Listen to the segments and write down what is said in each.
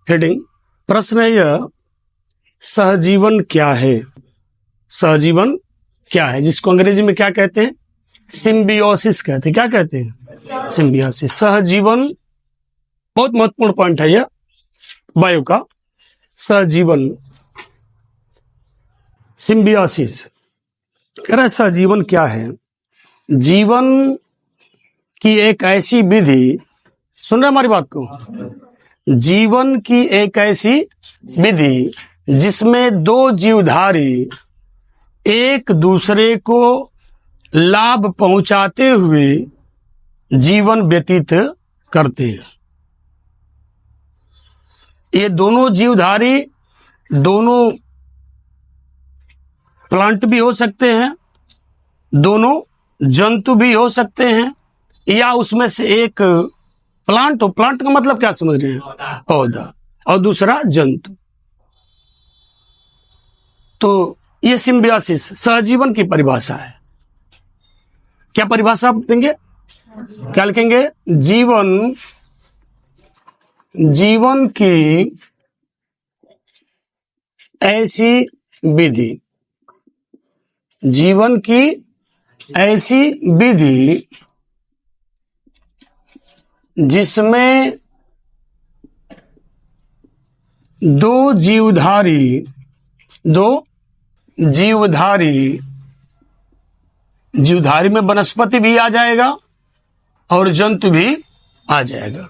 Heading प्रश्न है यह, सहजीवन क्या है? सहजीवन क्या है, जिसको अंग्रेजी में क्या कहते हैं? सिम्बियोसिस कहते हैं। क्या कहते हैं? सिम्बियोसिस। सहजीवन बहुत महत्वपूर्ण पॉइंट है यह बायो का। सहजीवन, सिम्बियोसिस। कह रहा है सहजीवन क्या है? जीवन की एक ऐसी विधि, सुन रहे हमारी बात को? जीवन की एक ऐसी विधि जिसमें दो जीवधारी एक दूसरे को लाभ पहुंचाते हुए जीवन व्यतीत करते हैं। ये दोनों जीवधारी, दोनों प्लांट भी हो सकते हैं, दोनों जंतु भी हो सकते हैं, या उसमें से एक प्लांट हो। प्लांट का मतलब क्या समझ रहे हैं? पौधा। और दूसरा जंतु। तो ये सिम्बियोसिस सहजीवन की परिभाषा है। क्या परिभाषा आप देंगे? क्या लिखेंगे? जीवन की ऐसी विधि, जीवन की ऐसी विधि जिसमें दो जीवधारी में वनस्पति भी आ जाएगा और जंतु भी आ जाएगा।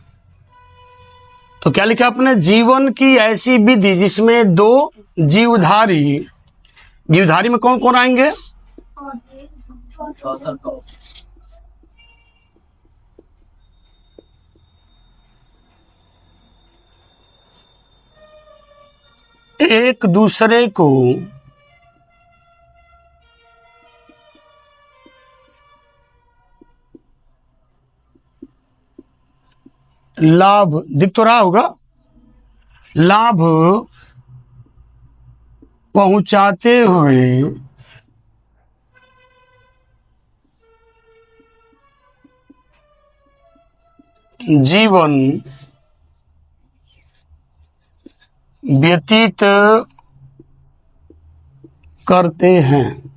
तो क्या लिखा आपने? जीवन की ऐसी विधि जिसमें दो जीवधारी में कौन कौन आएंगे? एक दूसरे को लाभ, दिख तो रहा होगा, लाभ पहुंचाते हुए जीवन व्यतीत करते हैं।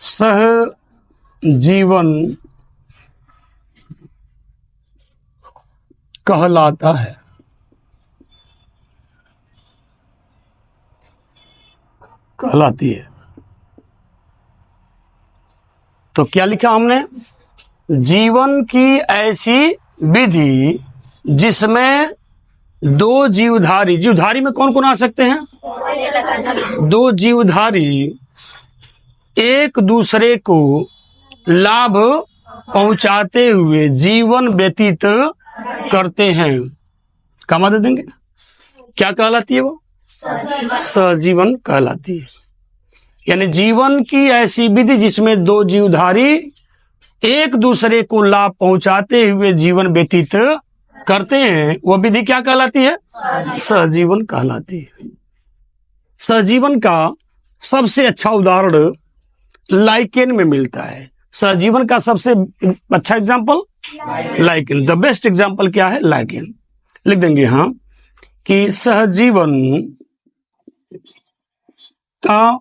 सहजीवन कहलाता है। कहलाती है। तो क्या लिखा हमने? जीवन की ऐसी विधि जिसमें दो जीवधारी में कौन कौन आ सकते हैं? दो जीवधारी एक दूसरे को लाभ पहुंचाते हुए जीवन व्यतीत करते हैं। कमा दे देंगे। क्या कहलाती है वो? सहजीवन कहलाती है। यानी जीवन की ऐसी विधि जिसमें दो जीवधारी एक दूसरे को लाभ पहुंचाते हुए जीवन व्यतीत करते हैं, वो विधि क्या कहलाती है? सहजीवन कहलाती है। सहजीवन का सबसे अच्छा उदाहरण लाइकेन में मिलता है। सहजीवन का सबसे अच्छा example lichen. The best example क्या है? लाइकेन। लिख देंगे हाँ कि सहजीवन का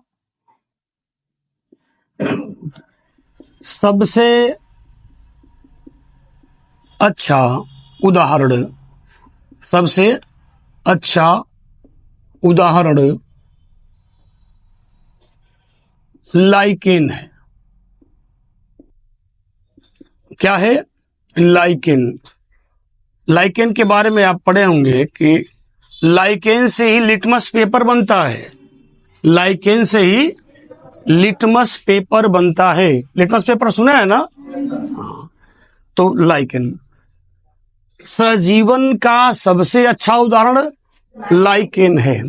सबसे अच्छा उदाहरण, सबसे अच्छा उदाहरण लाइकेन है। क्या है? लाइकेन। लाइकेन के बारे में आप पढ़े होंगे कि लाइकेन से ही लिटमस पेपर बनता है। लाइकेन से ही लिटमस पेपर बनता है। लिटमस पेपर सुना है ना? हाँ। तो लाइकेन, सहजीवन का सबसे अच्छा उदाहरण लाइकेन है।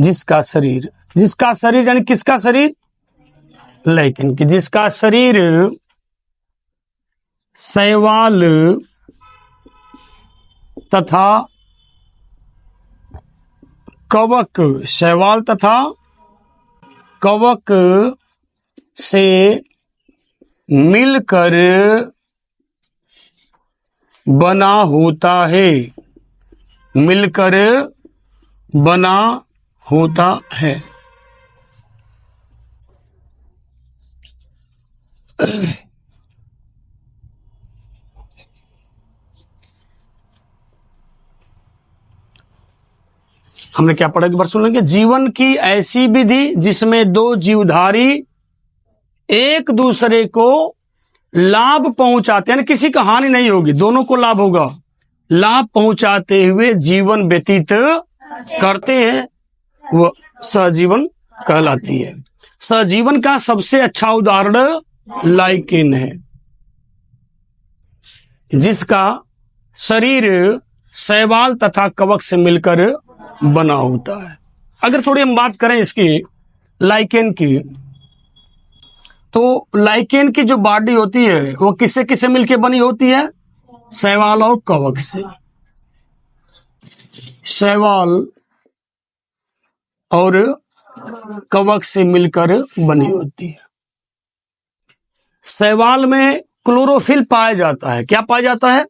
जिसका शरीर यानी किसका शरीर? लाइकेन की, जिसका शरीर शैवाल तथा कवक, शैवाल तथा कवक से मिलकर बना होता है, मिलकर बना होता है। हमने क्या पढ़ा, एक बार सुन लेंगे। जीवन की ऐसी विधि जिसमें दो जीवधारी एक दूसरे को लाभ पहुंचाते हैं, किसी का हानि नहीं होगी, दोनों को लाभ होगा, लाभ पहुंचाते हुए जीवन व्यतीत करते हैं, वो सहजीवन कहलाती है। सहजीवन का सबसे अच्छा उदाहरण लाइकेन है, जिसका शरीर शैवाल तथा कवक से मिलकर बना होता है। अगर थोड़ी हम बात करें इसकी लाइकेन की, तो लाइकेन की जो बॉडी होती है वो किससे किससे मिलकर बनी होती है? शैवाल और कवक से। शैवाल और कवक से मिलकर बनी होती है। शैवाल में क्लोरोफिल पाया जाता है। क्या पाया जाता है?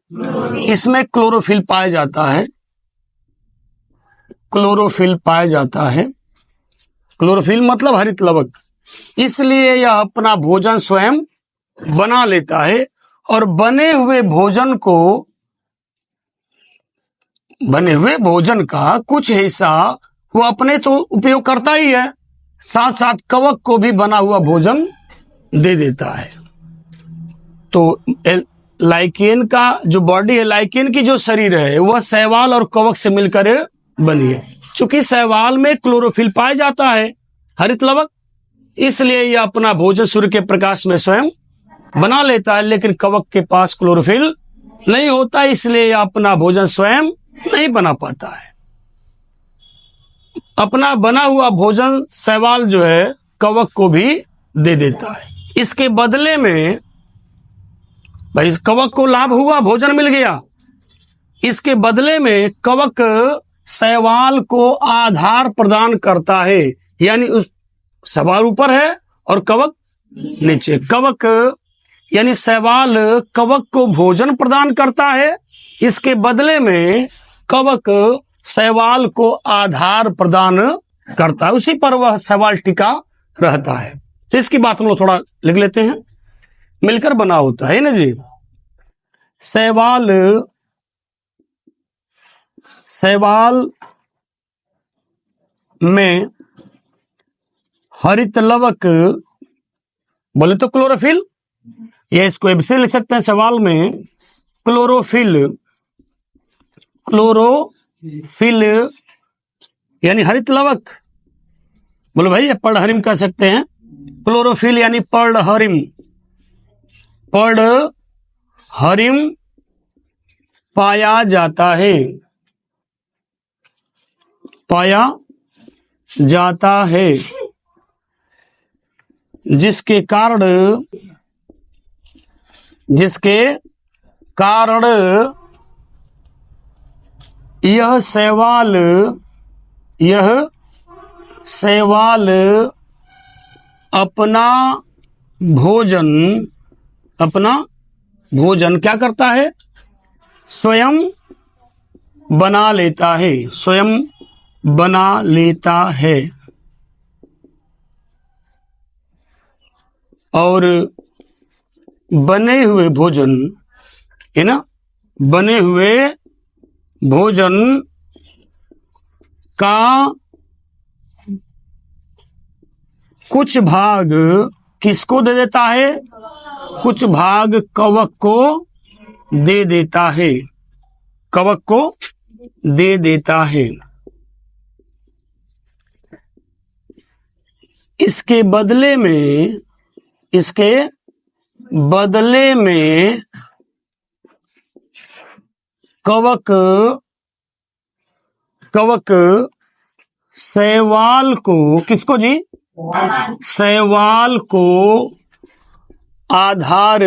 इसमें क्लोरोफिल पाया जाता है, क्लोरोफिल पाया जाता है। क्लोरोफिल मतलब हरित लवक। इसलिए यह अपना भोजन स्वयं बना लेता है और बने हुए भोजन का कुछ हिस्सा वो अपने तो उपयोग करता ही है, साथ साथ कवक को भी बना हुआ भोजन दे देता है। तो लाइकेन का जो बॉडी है, लाइकेन की जो शरीर है, वह शैवाल और कवक से मिलकर बनी है। चूंकि शैवाल में क्लोरोफिल पाया जाता है, हरित लवक, इसलिए यह अपना भोजन सूर्य के प्रकाश में स्वयं बना लेता है, लेकिन कवक के पास क्लोरोफिल नहीं होता, इसलिए यह अपना भोजन स्वयं नहीं बना पाता है। अपना बना हुआ भोजन शैवाल जो है कवक को भी दे देता है। इसके बदले में भाई कवक को लाभ हुआ, भोजन मिल गया। इसके बदले में कवक शैवाल को आधार प्रदान करता है, यानी उस शैवाल ऊपर है और कवक नीचे। कवक यानी शैवाल कवक को भोजन प्रदान करता है, इसके बदले में कवक शैवाल को आधार प्रदान करता है, उसी पर वह शैवाल टिका रहता है। तो इसकी बात हम लोग थोड़ा लिख लेते हैं। मिलकर बना होता है ना जी। शैवाल में हरित लवक बोले तो क्लोरोफिल, या इसको ऐसे लिख सकते हैं, शैवाल में क्लोरोफिल यानी हरित लवक, बोलो भाई ये पर्णहरिम कह सकते हैं। क्लोरोफिल यानी पर्णहरिम पाया जाता है, जिसके कारण यह शैवाल अपना भोजन क्या करता है? स्वयं बना लेता है और बने हुए भोजन है ना, बने हुए भोजन का कुछ भाग किसको दे देता है? कुछ भाग कवक को दे देता है, कवक को दे देता है। इसके बदले में कवक शैवाल को, किसको जी? शैवाल को आधार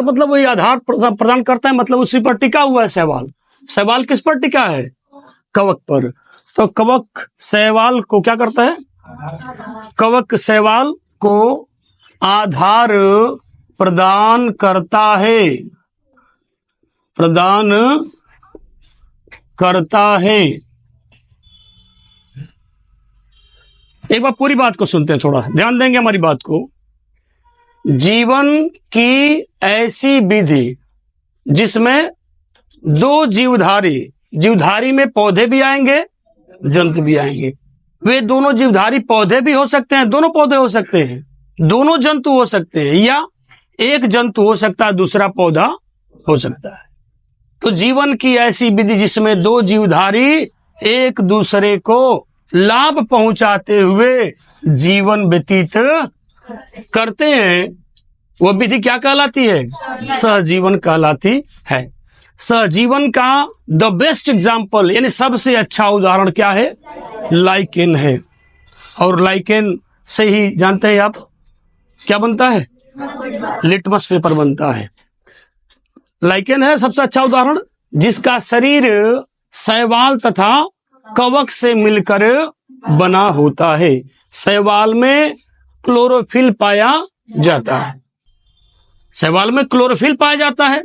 मतलब वही आधार प्रदान करता है, मतलब उसी पर टिका हुआ है शैवाल। शैवाल किस पर टिका है? कवक पर। तो कवक शैवाल को क्या करता है? कवक शैवाल को आधार प्रदान करता है, प्रदान करता है। एक बार पूरी बात को सुनते हैं, थोड़ा ध्यान देंगे हमारी बात को। जीवन की ऐसी विधि जिसमें दो जीवधारी में पौधे भी आएंगे, जंतु भी आएंगे। वे दोनों जीवधारी पौधे भी हो सकते हैं, दोनों पौधे हो सकते हैं, दोनों जंतु हो सकते हैं, या एक जंतु हो सकता है, दूसरा पौधा हो सकता है। तो जीवन की ऐसी विधि जिसमें दो जीवधारी एक दूसरे को लाभ पहुंचाते हुए जीवन व्यतीत करते हैं, वो विधि क्या कहलाती है? सहजीवन कहलाती है। सहजीवन का द बेस्ट एग्जाम्पल यानी सबसे अच्छा उदाहरण क्या है? लाइकेन है। और लाइकेन से ही जानते हैं आप क्या बनता है? लिटमस पेपर बनता है। लाइकेन है सबसे अच्छा उदाहरण, जिसका शरीर शैवाल तथा कवक से मिलकर बना होता है। शैवाल में क्लोरोफिल पाया जाता है, शैवाल में क्लोरोफिल पाया जाता है,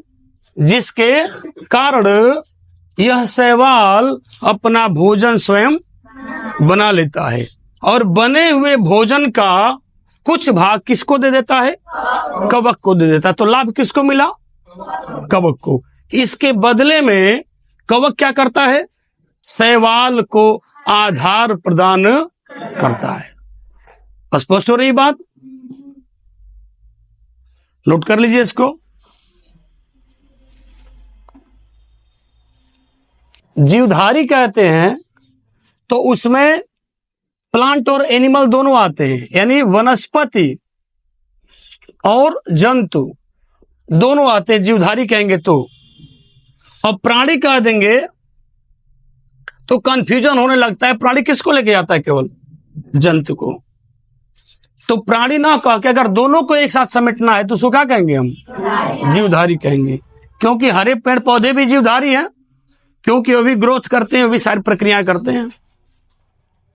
जिसके कारण यह शैवाल अपना भोजन स्वयं बना लेता है और बने हुए भोजन का कुछ भाग किसको दे देता है? कवक को दे देता है। तो लाभ किसको मिला? कवक को। इसके बदले में कवक क्या करता है? शैवाल को आधार प्रदान करता है। स्पष्ट हो रही बात? नोट कर लीजिए इसको। जीवधारी कहते हैं तो उसमें प्लांट और एनिमल दोनों आते हैं, यानी वनस्पति और जंतु दोनों आते हैं जीवधारी कहेंगे तो। और प्राणी कह देंगे तो कंफ्यूजन होने लगता है, प्राणी किसको लेके जाता है? केवल जंतु को। तो प्राणी ना कह के अगर दोनों को एक साथ समेटना है तो उसको क्या कहेंगे? हम जीवधारी कहेंगे, क्योंकि हरे पेड़ पौधे भी जीवधारी हैं, क्योंकि वो भी ग्रोथ करते हैं, वो भी सारी प्रक्रियाएं करते हैं।